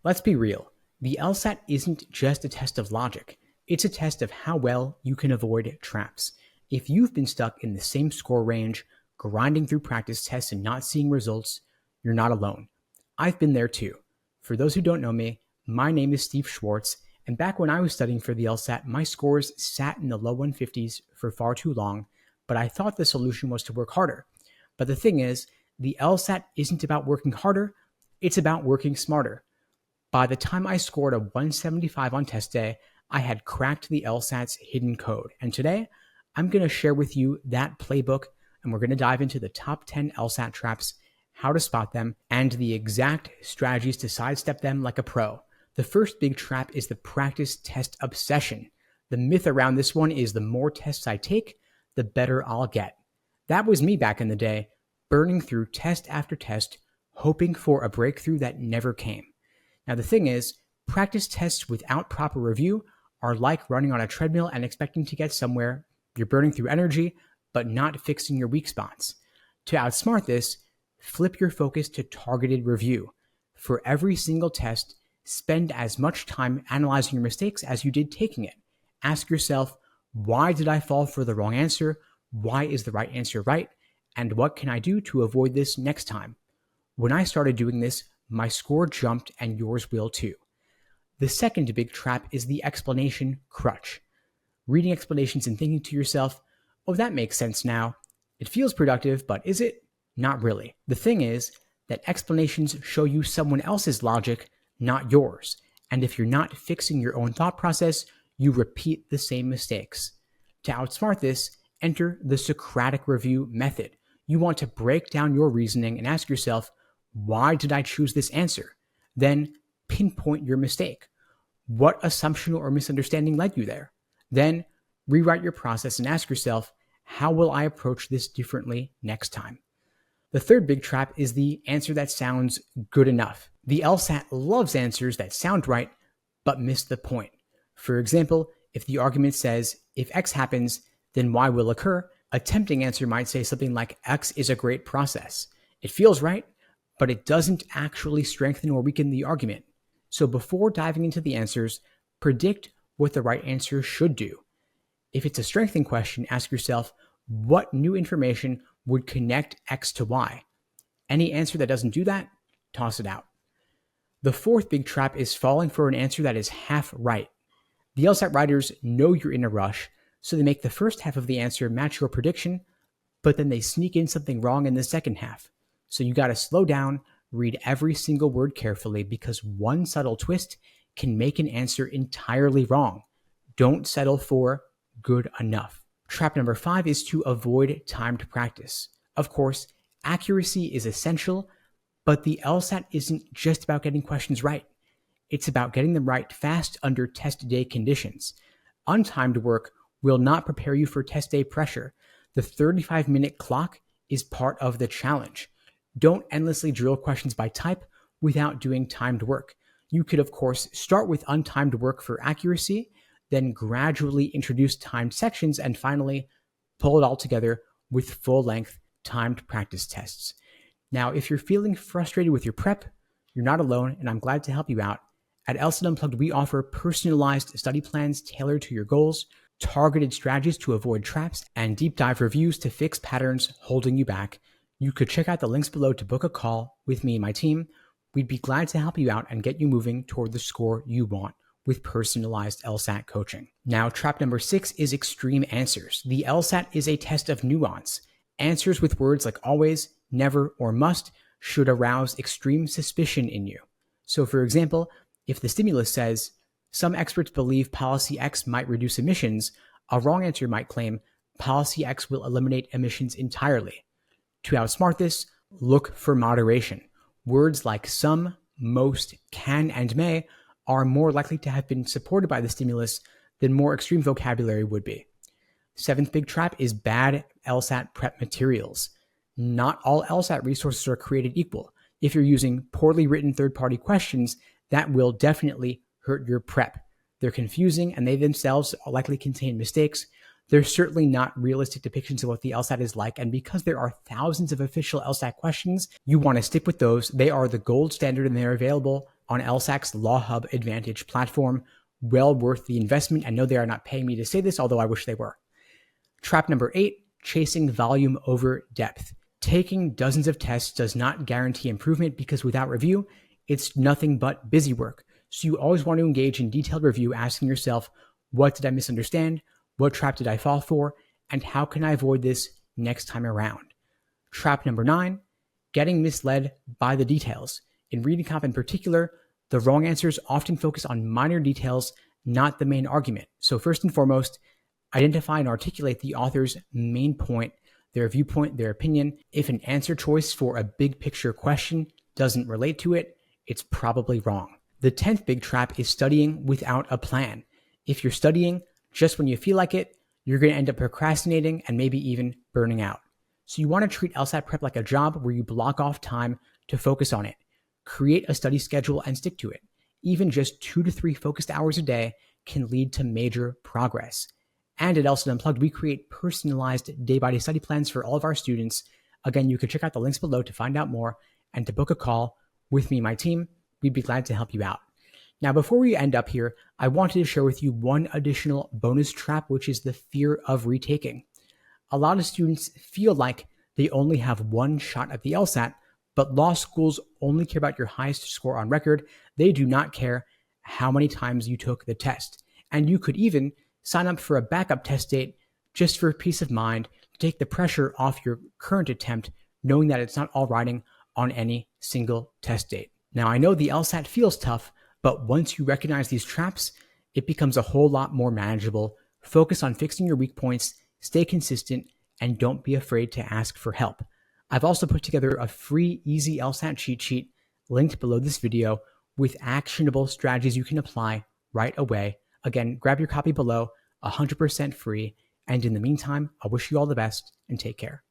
Let's be real. The LSAT isn't just a test of logic. It's a test of how well you can avoid traps. If you've been stuck in the same score range, grinding through practice tests and not seeing results, you're not alone. I've been there too. For those who don't know me, my name is Steve Schwartz, and back when I was studying for the LSAT, my scores sat in the low 150s for far too long, but I thought the solution was to work harder. But the thing is, the LSAT isn't about working harder, it's about working smarter. By the time I scored a 175 on test day, I had cracked the LSAT's hidden code. And today, I'm going to share with you that playbook, and we're going to dive into the top 10 LSAT traps, how to spot them, and the exact strategies to sidestep them like a pro. The first big trap is the practice test obsession. The myth around this one is the more tests I take, the better I'll get. That was me back in the day, burning through test after test, hoping for a breakthrough that never came. Now the thing is, practice tests without proper review are like running on a treadmill and expecting to get somewhere. You're burning through energy, but not fixing your weak spots. To outsmart this, flip your focus to targeted review. For every single test, spend as much time analyzing your mistakes as you did taking it. Ask yourself, why did I fall for the wrong answer? Why is the right answer right? And what can I do to avoid this next time? When I started doing this, my score jumped and yours will too. The second big trap is the explanation crutch. Reading explanations and thinking to yourself, oh, that makes sense now. It feels productive, but is it? Not really. The thing is that explanations show you someone else's logic, not yours. And if you're not fixing your own thought process, you repeat the same mistakes. To outsmart this, enter the Socratic review method. You want to break down your reasoning and ask yourself, why did I choose this answer? Then pinpoint your mistake. What assumption or misunderstanding led you there? Then rewrite your process and ask yourself, how will I approach this differently next time? The third big trap is the answer that sounds good enough. The LSAT loves answers that sound right, but miss the point. For example, if the argument says, if X happens, then Y will occur, a tempting answer might say something like, X is a great process. It feels right, but it doesn't actually strengthen or weaken the argument. So before diving into the answers, predict what the right answer should do. If it's a strengthening question, ask yourself, what new information would connect X to Y? Any answer that doesn't do that, toss it out. The fourth big trap is falling for an answer that is half right. The LSAT writers know you're in a rush, so they make the first half of the answer match your prediction, but then they sneak in something wrong in the second half. So you gotta slow down, read every single word carefully, because one subtle twist can make an answer entirely wrong. Don't settle for good enough. Trap number 5 is to avoid timed practice. Of course, accuracy is essential, but the LSAT isn't just about getting questions right. It's about getting them right fast under test day conditions. Untimed work will not prepare you for test day pressure. The 35-minute clock is part of the challenge. Don't endlessly drill questions by type without doing timed work. You could, of course, start with untimed work for accuracy, then gradually introduce timed sections, and finally pull it all together with full-length timed practice tests. Now, if you're feeling frustrated with your prep, you're not alone, and I'm glad to help you out. At LSAT Unplugged, we offer personalized study plans tailored to your goals, targeted strategies to avoid traps, and deep dive reviews to fix patterns holding you back. You could check out the links below to book a call with me and my team. We'd be glad to help you out and get you moving toward the score you want with personalized LSAT coaching. Now, trap number 6 is extreme answers. The LSAT is a test of nuance. Answers with words like always, never, or must should arouse extreme suspicion in you. So for example, if the stimulus says, some experts believe policy X might reduce emissions, a wrong answer might claim, policy X will eliminate emissions entirely. To outsmart this, look for moderation. Words like some, most, can, and may are more likely to have been supported by the stimulus than more extreme vocabulary would be. Seventh big trap is bad LSAT prep materials. Not all LSAT resources are created equal. If you're using poorly written third-party questions, that will definitely hurt your prep. They're confusing and they themselves likely contain mistakes. They're certainly not realistic depictions of what the LSAT is like, and because there are thousands of official LSAT questions, you want to stick with those. They are the gold standard and they're available on LSAC's Law Hub Advantage platform. Well worth the investment. I know they are not paying me to say this, although I wish they were. Trap number 8, chasing volume over depth. Taking dozens of tests does not guarantee improvement because without review, it's nothing but busy work. So you always want to engage in detailed review, asking yourself, what did I misunderstand? What trap did I fall for? And how can I avoid this next time around? Trap number 9, getting misled by the details. In reading comp in particular, the wrong answers often focus on minor details, not the main argument. So first and foremost, identify and articulate the author's main point, their viewpoint, their opinion. If an answer choice for a big picture question doesn't relate to it, it's probably wrong. The 10th big trap is studying without a plan. If you're studying just when you feel like it, you're going to end up procrastinating and maybe even burning out. So you want to treat LSAT prep like a job where you block off time to focus on it. Create a study schedule and stick to it. Even just 2 to 3 focused hours a day can lead to major progress. And at LSAT Unplugged, we create personalized day-by-day study plans for all of our students. Again, you can check out the links below to find out more and to book a call with me and my team. We'd be glad to help you out. Now, before we end up here, I wanted to share with you one additional bonus trap, which is the fear of retaking. A lot of students feel like they only have one shot at the LSAT, but law schools only care about your highest score on record. They do not care how many times you took the test. And you could even sign up for a backup test date just for peace of mind to take the pressure off your current attempt, knowing that it's not all riding on any single test date. Now, I know the LSAT feels tough, but once you recognize these traps, it becomes a whole lot more manageable. Focus on fixing your weak points, stay consistent, and don't be afraid to ask for help. I've also put together a free easy LSAT cheat sheet linked below this video with actionable strategies you can apply right away. Again, grab your copy below, 100% free. And in the meantime, I wish you all the best and take care.